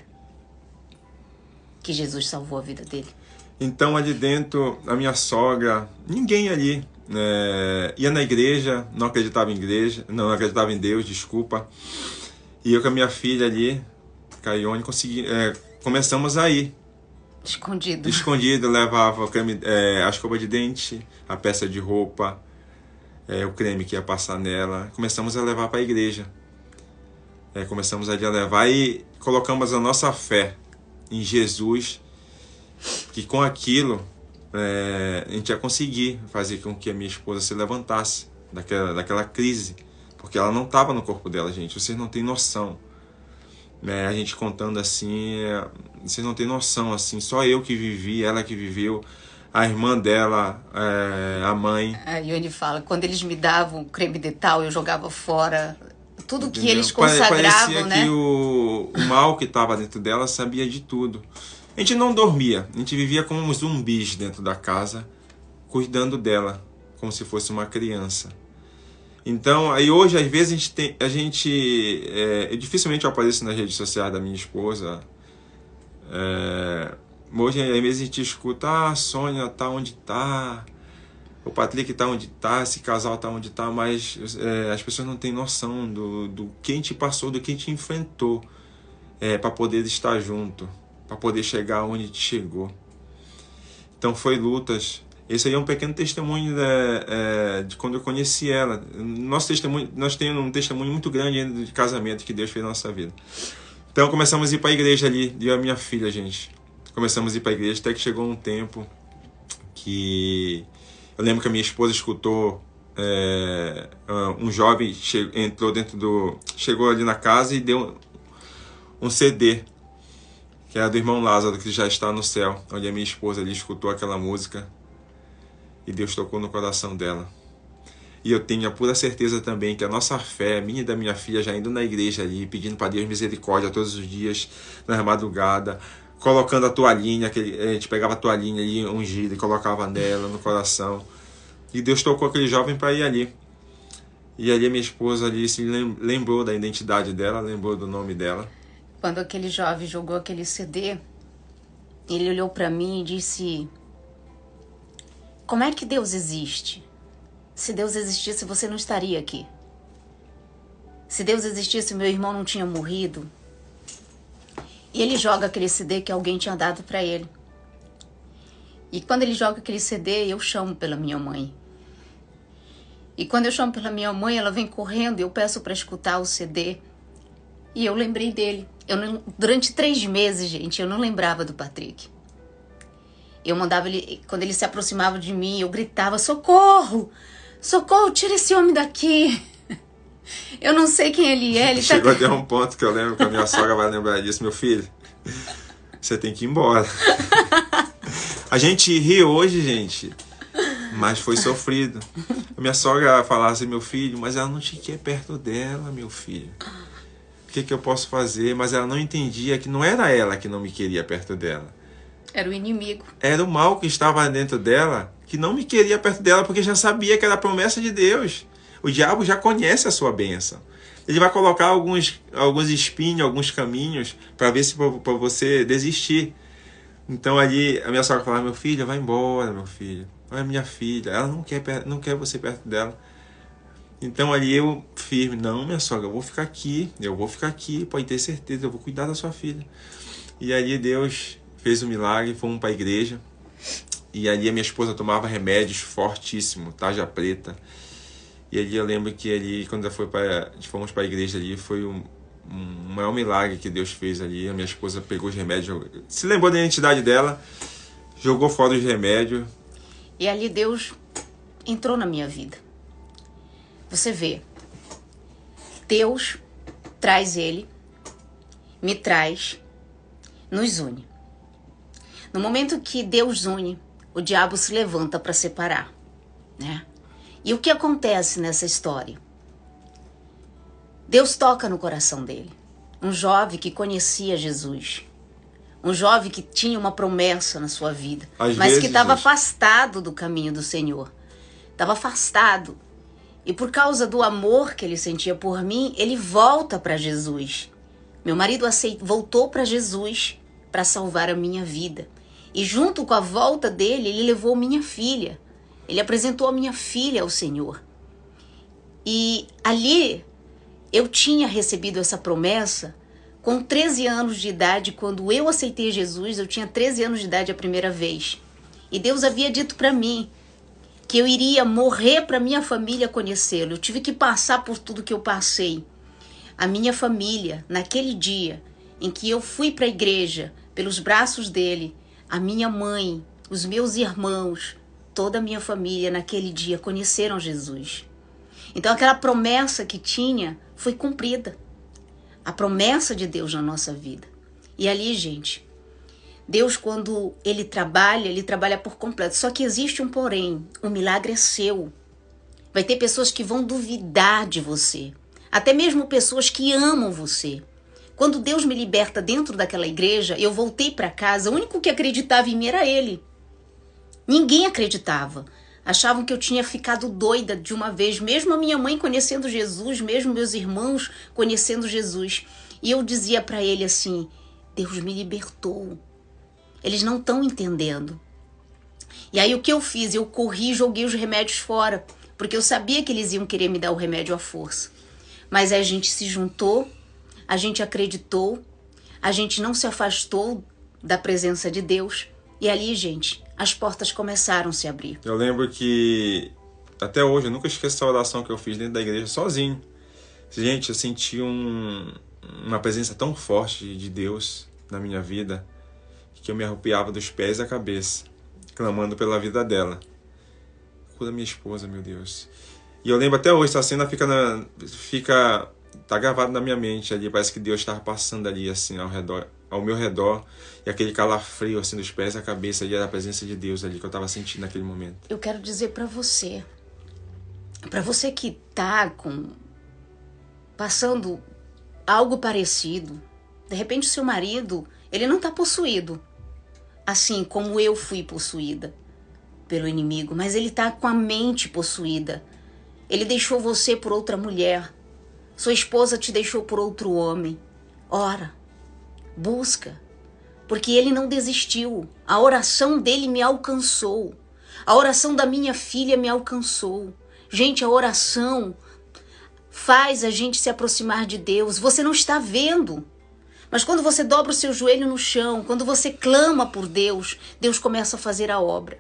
que Jesus salvou a vida dele. Então ali dentro, a minha sogra, ninguém ali ia na igreja, não acreditava em Deus, desculpa. E eu com a minha filha ali, Caione, começamos a ir. Escondido, levava a escova de dente, a peça de roupa, o creme que ia passar nela. Começamos a levar para a igreja. Começamos ali a levar e colocamos a nossa fé em Jesus, que com aquilo a gente ia conseguir fazer com que a minha esposa se levantasse daquela crise, porque ela não estava no corpo dela, gente. Vocês não têm noção. A gente contando assim, vocês não têm noção, assim, só eu que vivi, ela que viveu, a irmã dela, a mãe. A Ione fala, quando eles me davam creme dental, eu jogava fora tudo. Entendeu? Que eles consagravam, parecia, né? Que o mal que estava dentro dela sabia de tudo. A gente não dormia, a gente vivia como zumbis dentro da casa, cuidando dela, como se fosse uma criança. Então, aí hoje, às vezes, dificilmente eu apareço nas redes sociais da minha esposa. Hoje, às vezes, a gente escuta, a Sônia tá onde tá, o Patrick tá onde tá, esse casal tá onde tá, mas as pessoas não têm noção do que a gente passou, do que a gente enfrentou para poder estar junto, para poder chegar onde a gente chegou. Então, foi lutas. Esse aí é um pequeno testemunho de quando eu conheci ela. Nós temos um testemunho muito grande ainda de casamento que Deus fez na nossa vida. Então começamos a ir para a igreja ali, eu e a minha filha, gente. Começamos a ir para a igreja até que chegou um tempo que eu lembro que a minha esposa escutou um jovem chegou ali na casa e deu um CD, que era do irmão Lázaro, que já está no céu, onde a minha esposa ali escutou aquela música. E Deus tocou no coração dela. E eu tenho a pura certeza também que a nossa fé, minha e da minha filha, já indo na igreja ali, pedindo para Deus misericórdia todos os dias, na madrugada, colocando a toalhinha, a gente pegava a toalhinha ali ungida e colocava nela, no coração. E Deus tocou aquele jovem para ir ali. E ali a minha esposa ali se lembrou da identidade dela, lembrou do nome dela. Quando aquele jovem jogou aquele CD, ele olhou para mim e disse: como é que Deus existe? Se Deus existisse, você não estaria aqui. Se Deus existisse, meu irmão não tinha morrido. E ele joga aquele CD que alguém tinha dado para ele. E quando ele joga aquele CD, eu chamo pela minha mãe. E quando eu chamo pela minha mãe, ela vem correndo e eu peço para escutar o CD. E eu lembrei dele. Durante 3 meses, gente, eu não lembrava do Patrick. Eu mandava ele, quando ele se aproximava de mim, eu gritava: socorro! Socorro, tira esse homem daqui! Eu não sei quem ele é. Ele chegou até um ponto que eu lembro que a minha sogra vai lembrar disso: meu filho, você tem que ir embora. A gente ri hoje, gente, mas foi sofrido. A minha sogra falava assim, meu filho, mas ela não te quer perto dela, meu filho. O que eu posso fazer? Mas ela não entendia que não era ela que não me queria perto dela. Era o inimigo. Era o mal que estava dentro dela, que não me queria perto dela, porque já sabia que era a promessa de Deus. O diabo já conhece a sua bênção. Ele vai colocar alguns espinhos, alguns caminhos, para ver se para você desistir. Então ali a minha sogra falava, meu filho, vai embora, meu filho. Olha, minha filha, ela não quer você perto dela. Então ali eu firme, não, minha sogra, eu vou ficar aqui, pode ter certeza, eu vou cuidar da sua filha. E ali Deus fez um milagre, fomos para a igreja. E ali a minha esposa tomava remédios fortíssimos, tarja preta. E ali eu lembro que ali, quando fomos para a igreja ali, foi um maior milagre que Deus fez ali. A minha esposa pegou os remédios, se lembrou da identidade dela, jogou fora os remédios. E ali Deus entrou na minha vida. Você vê, Deus traz ele, me traz, nos une. No momento que Deus une, o diabo se levanta para separar, né? E o que acontece nessa história? Deus toca no coração dele. Um jovem que conhecia Jesus. Um jovem que tinha uma promessa na sua vida. Mas que estava afastado do caminho do Senhor. Estava afastado. E por causa do amor que ele sentia por mim, ele volta para Jesus. Meu marido voltou para Jesus para salvar a minha vida. E junto com a volta dele, ele levou minha filha. Ele apresentou a minha filha ao Senhor. E ali eu tinha recebido essa promessa com 13 anos de idade. Quando eu aceitei Jesus, eu tinha 13 anos de idade a primeira vez. E Deus havia dito para mim que eu iria morrer para minha família conhecê-lo. Eu tive que passar por tudo que eu passei. A minha família, naquele dia em que eu fui para a igreja, pelos braços dele, a minha mãe, os meus irmãos, toda a minha família naquele dia conheceram Jesus. Então aquela promessa que tinha foi cumprida. A promessa de Deus na nossa vida. E ali, gente, Deus, quando ele trabalha por completo. Só que existe um porém, o milagre é seu. Vai ter pessoas que vão duvidar de você. Até mesmo pessoas que amam você. Quando Deus me liberta dentro daquela igreja, eu voltei para casa, o único que acreditava em mim era ele. Ninguém acreditava. Achavam que eu tinha ficado doida de uma vez, mesmo a minha mãe conhecendo Jesus, mesmo meus irmãos conhecendo Jesus. E eu dizia para ele assim, Deus me libertou. Eles não estão entendendo. E aí o que eu fiz? Eu corri e joguei os remédios fora, porque eu sabia que eles iam querer me dar o remédio à força. Mas aí a gente se juntou, a gente acreditou, a gente não se afastou da presença de Deus. E ali, gente, as portas começaram a se abrir. Eu lembro que, até hoje, eu nunca esqueço essa oração que eu fiz dentro da igreja sozinho. Gente, eu senti uma presença tão forte de Deus na minha vida, que eu me arrepiava dos pés à cabeça, clamando pela vida dela. Cura minha esposa, meu Deus. E eu lembro até hoje, essa cena tá gravada na minha mente ali, parece que Deus estava passando ali, assim, ao meu redor, e aquele calafrio, assim, dos pés à cabeça, ali era a presença de Deus ali, que eu estava sentindo naquele momento. Eu quero dizer para você que tá passando algo parecido, de repente o seu marido, ele não tá possuído, assim como eu fui possuída pelo inimigo, mas ele tá com a mente possuída. Ele deixou você por outra mulher, sua esposa te deixou por outro homem. Ora, busca, porque ele não desistiu. A oração dele me alcançou. A oração da minha filha me alcançou. Gente, a oração faz a gente se aproximar de Deus. Você não está vendo, mas quando você dobra o seu joelho no chão, quando você clama por Deus, Deus começa a fazer a obra.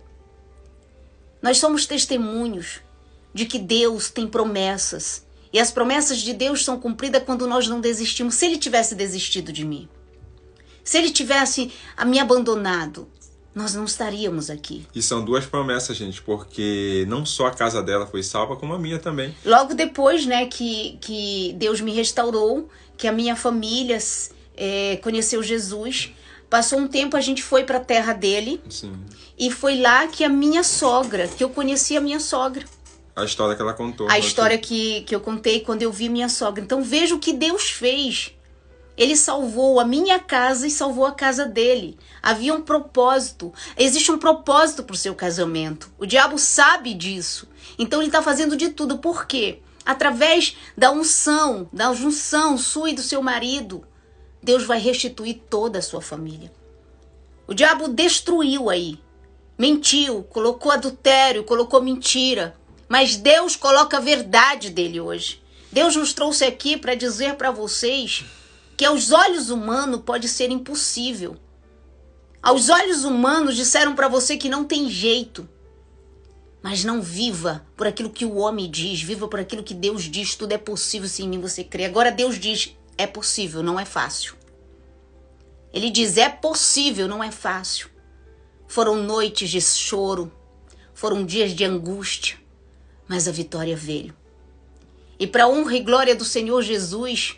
Nós somos testemunhos de que Deus tem promessas. E as promessas de Deus são cumpridas quando nós não desistimos. Se ele tivesse desistido de mim, se ele tivesse me abandonado, nós não estaríamos aqui. E são duas promessas, gente, porque não só a casa dela foi salva, como a minha também. Logo depois, né, que Deus me restaurou, que a minha família conheceu Jesus, Passou um tempo, a gente foi para a terra dele. Sim. E foi lá que a minha sogra, que eu conheci a minha sogra. A história que ela contou. A história que eu contei quando eu vi minha sogra. Então veja o que Deus fez. Ele salvou a minha casa e salvou a casa dele. Havia um propósito. Existe um propósito para o seu casamento. O diabo sabe disso. Então ele está fazendo de tudo. Por quê? Através da junção sua e do seu marido, Deus vai restituir toda a sua família. O diabo destruiu aí. Mentiu, colocou adultério, colocou mentira. Mas Deus coloca a verdade dele hoje. Deus nos trouxe aqui para dizer para vocês que aos olhos humanos pode ser impossível. Aos olhos humanos disseram para você que não tem jeito. Mas não viva por aquilo que o homem diz, viva por aquilo que Deus diz. Tudo é possível se em mim você crê. Agora Deus diz, é possível, não é fácil. Ele diz, é possível, não é fácil. Foram noites de choro, foram dias de angústia, mas a vitória veio. E para a honra e glória do Senhor Jesus,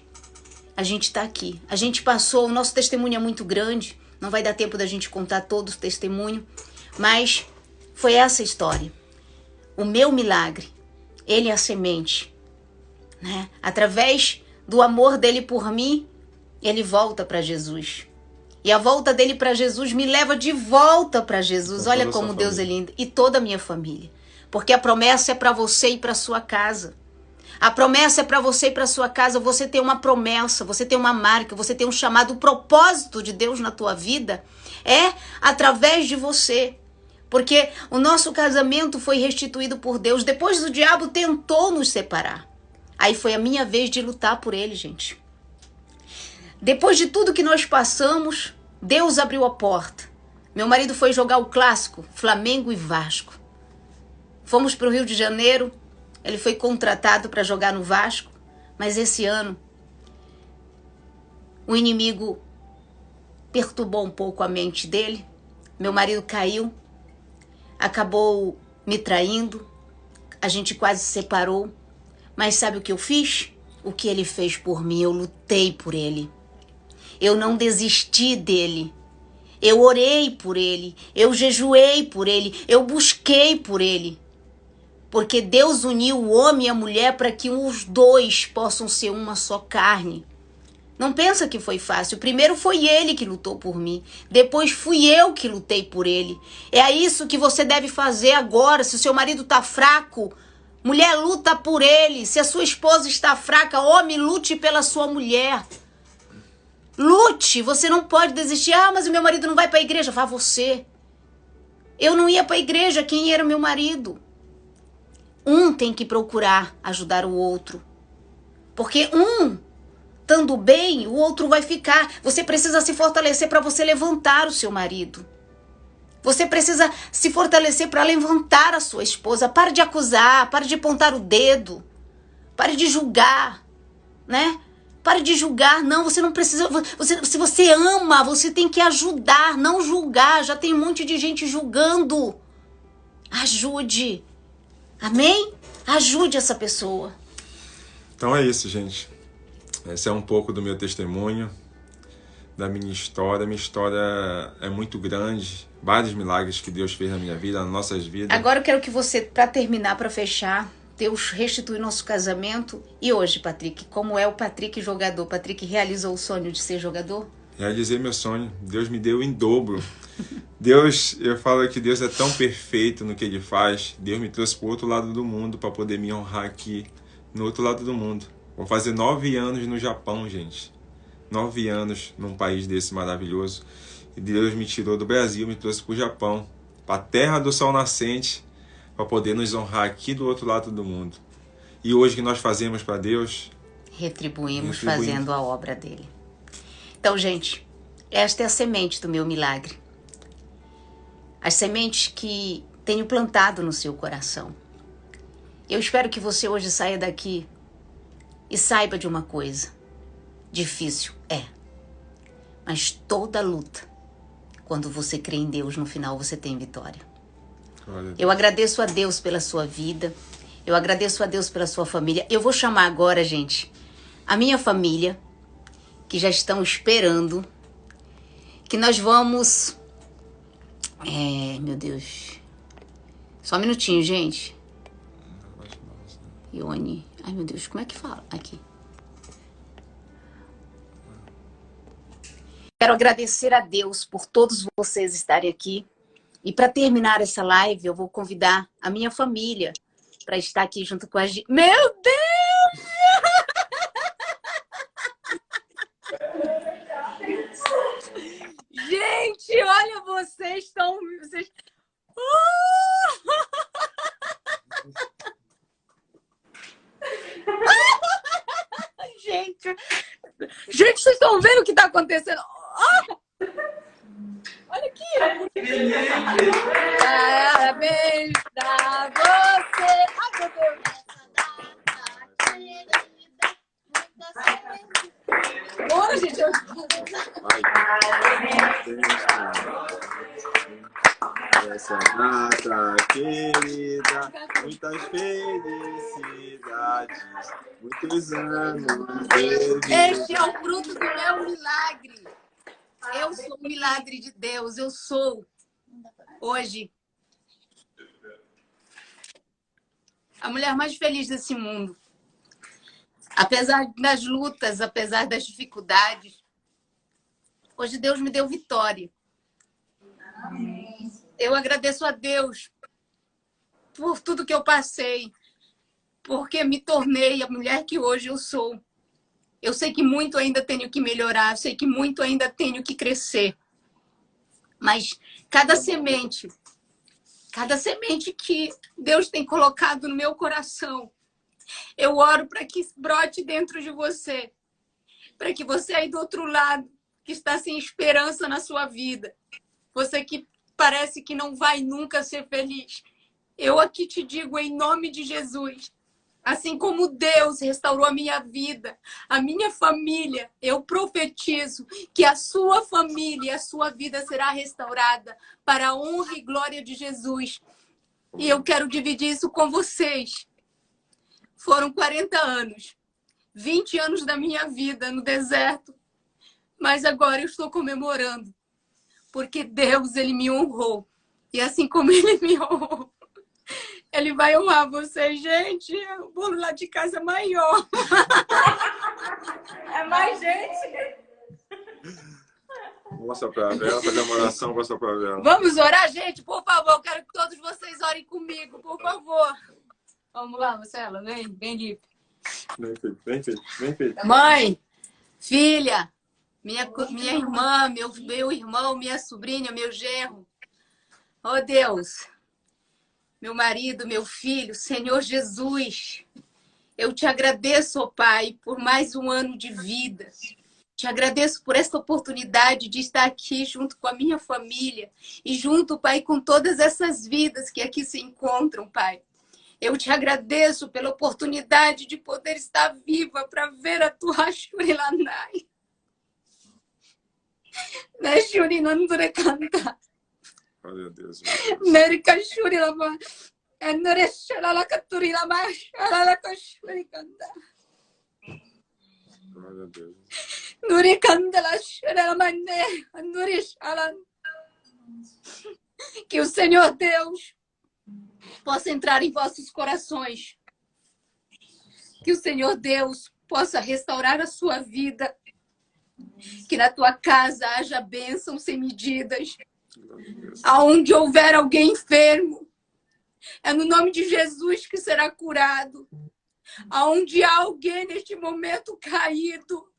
a gente está aqui. A gente passou, o nosso testemunho é muito grande, não vai dar tempo da gente contar todo o testemunho, mas foi essa história. O meu milagre, ele é a semente, né? Através do amor dele por mim, ele volta para Jesus. E a volta dele para Jesus me leva de volta para Jesus. Olha como Deus é lindo. E toda a minha família. Porque a promessa é para você e para sua casa. A promessa é para você e para sua casa. Você tem uma promessa, você tem uma marca, você tem um chamado. O propósito de Deus na tua vida é através de você. Porque o nosso casamento foi restituído por Deus. Depois o diabo tentou nos separar. Aí foi a minha vez de lutar por ele, gente. Depois de tudo que nós passamos, Deus abriu a porta. Meu marido foi jogar o clássico, Flamengo e Vasco. Fomos para o Rio de Janeiro, ele foi contratado para jogar no Vasco, mas esse ano o inimigo perturbou um pouco a mente dele. Meu marido caiu, acabou me traindo, a gente quase se separou. Mas sabe o que eu fiz? O que ele fez por mim, eu lutei por ele. Eu não desisti dele. Eu orei por ele. Eu jejuei por ele. Eu busquei por ele. Porque Deus uniu o homem e a mulher para que os dois possam ser uma só carne. Não pensa que foi fácil. Primeiro foi ele que lutou por mim. Depois fui eu que lutei por ele. É isso que você deve fazer agora. Se o seu marido está fraco, mulher, luta por ele. Se a sua esposa está fraca, homem, lute pela sua mulher. Lute, você não pode desistir. Ah, mas o meu marido não vai para a igreja. Vá você. Eu não ia para a igreja, quem era meu marido? Um tem que procurar ajudar o outro. Porque um, estando bem, o outro vai ficar. Você precisa se fortalecer para você levantar o seu marido. Você precisa se fortalecer para levantar a sua esposa. Pare de acusar, pare de apontar o dedo. Pare de julgar, né? Pare de julgar, não, você não precisa, se você ama, você tem que ajudar, não julgar, já tem um monte de gente julgando. Ajude, amém? Ajude essa pessoa. Então é isso, gente. Esse é um pouco do meu testemunho, da minha história. Minha história é muito grande, vários milagres que Deus fez na minha vida, nas nossas vidas. Agora eu quero que você, para terminar, para fechar, Deus restituiu nosso casamento. E hoje, Patrick, como é o Patrick jogador? Patrick realizou o sonho de ser jogador? Realizei meu sonho. Deus me deu em dobro. Deus, eu falo que Deus é tão perfeito no que Ele faz. Deus me trouxe para o outro lado do mundo para poder me honrar aqui no outro lado do mundo. Vou fazer 9 anos no Japão, gente. 9 anos num país desse maravilhoso. E Deus me tirou do Brasil, me trouxe para o Japão, para a terra do sol nascente, para poder nos honrar aqui do outro lado do mundo. E hoje o que nós fazemos para Deus? Retribuímos fazendo a obra dele. Então, gente, esta é a semente do meu milagre. As sementes que tenho plantado no seu coração. Eu espero que você hoje saia daqui e saiba de uma coisa. Difícil é. Mas toda luta, quando você crê em Deus, no final você tem vitória. Eu agradeço a Deus pela sua vida. Eu agradeço a Deus pela sua família. Eu vou chamar agora, gente, a minha família, que já estão esperando que nós vamos... meu Deus. Só um minutinho, gente. Ione. Ai, meu Deus, como é que fala? Aqui. Quero agradecer a Deus por todos vocês estarem aqui. E para terminar essa live, eu vou convidar a minha família para estar aqui junto com a gente. Meu Deus! Gente, olha, vocês estão... Gente, vocês estão vendo o que está acontecendo? Olha aqui. Parabéns pra você. Ai, meu Deus. Bora, gente. Essa data querida, muitas felicidades, muitos anos de vida. Este é o fruto do meu milagre. Eu sou o milagre de Deus. Eu sou, hoje, a mulher mais feliz desse mundo. Apesar das lutas, apesar das dificuldades, hoje Deus me deu vitória. Eu agradeço a Deus por tudo que eu passei, porque me tornei a mulher que hoje eu sou. Eu sei que muito ainda tenho que melhorar, eu sei que muito ainda tenho que crescer. Mas cada semente que Deus tem colocado no meu coração, eu oro para que brote dentro de você. Para que você aí do outro lado, que está sem esperança na sua vida, você que parece que não vai nunca ser feliz, eu aqui te digo em nome de Jesus, assim como Deus restaurou a minha vida, a minha família, eu profetizo que a sua família e a sua vida será restaurada para a honra e glória de Jesus. E eu quero dividir isso com vocês. Foram 40 anos, 20 anos da minha vida no deserto, mas agora eu estou comemorando, porque Deus, Ele me honrou. E assim como Ele me honrou, Ele vai honrar vocês. Gente, o bolo lá de casa é maior. É mais gente. Vamos soprar a vela, fazer uma oração para soprar a vela. Vamos orar, gente? Por favor, quero que todos vocês orem comigo, por favor. Vamos lá, Marcela, vem, Lipe. Vem, filho. Mãe, filha, minha irmã, meu irmão, minha sobrinha, meu genro. Oh, Deus, meu marido, meu filho, Senhor Jesus, eu te agradeço, oh Pai, por mais um ano de vida. Te agradeço por esta oportunidade de estar aqui junto com a minha família e junto, Pai, com todas essas vidas que aqui se encontram, Pai. Eu te agradeço pela oportunidade de poder estar viva para ver a tua Shurilanai. Né, Shurinandure canta. Glória a Deus. Nerica Shurilama. Noreshalala Katurilama. Shalala Kashuri canta. Glória a Deus. Nuri Candela Shurilamane. Noreshalan. Que o Senhor Deus possa entrar em vossos corações. Que o Senhor Deus possa restaurar a sua vida. Que na tua casa haja bênção sem medidas. Aonde houver alguém enfermo, é no nome de Jesus que será curado. Aonde há alguém neste momento caído,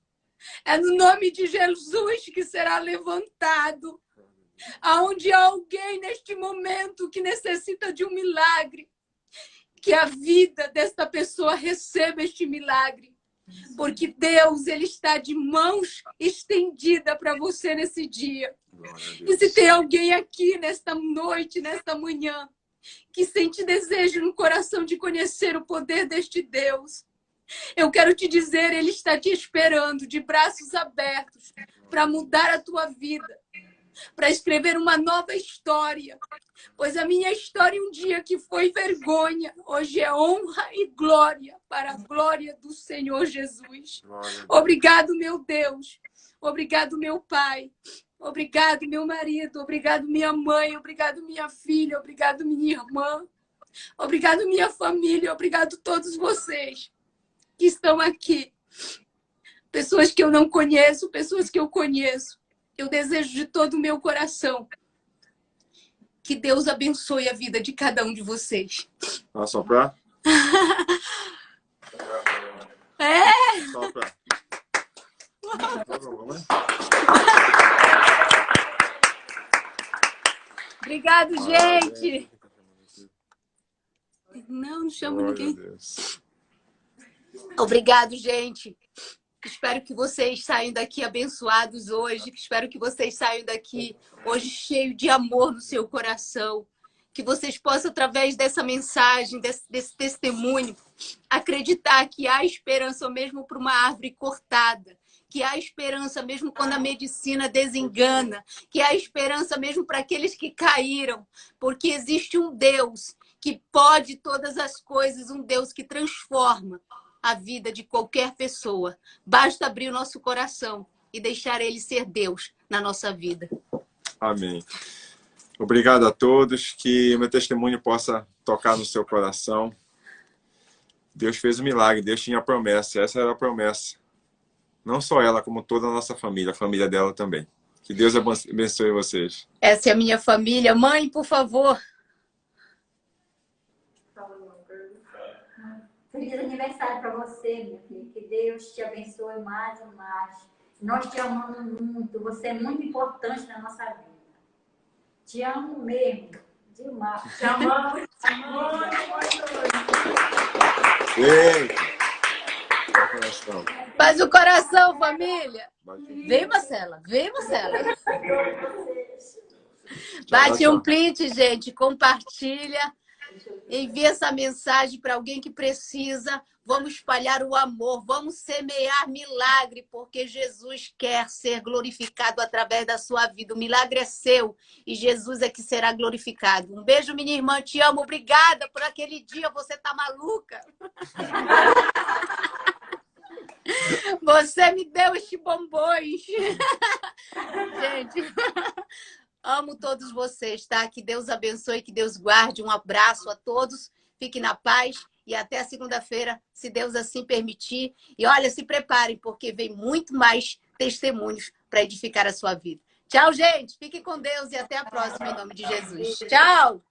é no nome de Jesus que será levantado. Aonde há alguém neste momento que necessita de um milagre, que a vida desta pessoa receba este milagre. Porque Deus, Ele está de mãos estendidas para você nesse dia. E se tem alguém aqui nesta noite, nesta manhã, que sente desejo no coração de conhecer o poder deste Deus, eu quero te dizer, Ele está te esperando de braços abertos para mudar a tua vida, para escrever uma nova história. Pois a minha história um dia que foi vergonha, hoje é honra e glória para a glória do Senhor Jesus. Obrigado, meu Deus. Obrigado, meu pai. Obrigado, meu marido. Obrigado, minha mãe. Obrigado, minha filha. Obrigado, minha irmã. Obrigado, minha família. Obrigado a todos vocês que estão aqui. Pessoas que eu não conheço, pessoas que eu conheço. Eu desejo de todo o meu coração que Deus abençoe a vida de cada um de vocês. Vamos soprar? É! Sopra. Obrigado, gente! Não chamo ninguém. Obrigado, gente. Espero que vocês saiam daqui abençoados hoje. Espero que vocês saiam daqui hoje cheio de amor no seu coração. Que vocês possam, através dessa mensagem, desse testemunho, acreditar que há esperança mesmo para uma árvore cortada. Que há esperança mesmo quando a medicina desengana. Que há esperança mesmo para aqueles que caíram. Porque existe um Deus que pode todas as coisas, um Deus que transforma a vida de qualquer pessoa. Basta abrir o nosso coração e deixar Ele ser Deus na nossa vida. Amém. Obrigado a todos, que o meu testemunho possa tocar no seu coração. Deus fez um milagre, Deus tinha a promessa, essa era a promessa. Não só ela, como toda a nossa família, a família dela também. Que Deus abençoe vocês. Essa é a minha família. Mãe, por favor. Feliz aniversário para você, minha filha. Que Deus te abençoe mais e mais. Nós te amamos muito. Você é muito importante na nossa vida. Te amo mesmo. Demais. Te amamos. Faz o coração, família. Vem, Marcela. Vem, Marcela. Bate um print, gente. Compartilha. Envie essa mensagem para alguém que precisa. Vamos espalhar o amor, vamos semear milagre, porque Jesus quer ser glorificado através da sua vida. O milagre é seu e Jesus é que será glorificado. Um beijo, minha irmã, te amo. Obrigada por aquele dia, você tá maluca. Você me deu estes bombons. Gente... Amo todos vocês, tá? Que Deus abençoe, que Deus guarde. Um abraço a todos. Fiquem na paz e até a segunda-feira, se Deus assim permitir. E olha, se preparem, porque vem muito mais testemunhos para edificar a sua vida. Tchau, gente. Fiquem com Deus e até a próxima, em nome de Jesus. Tchau!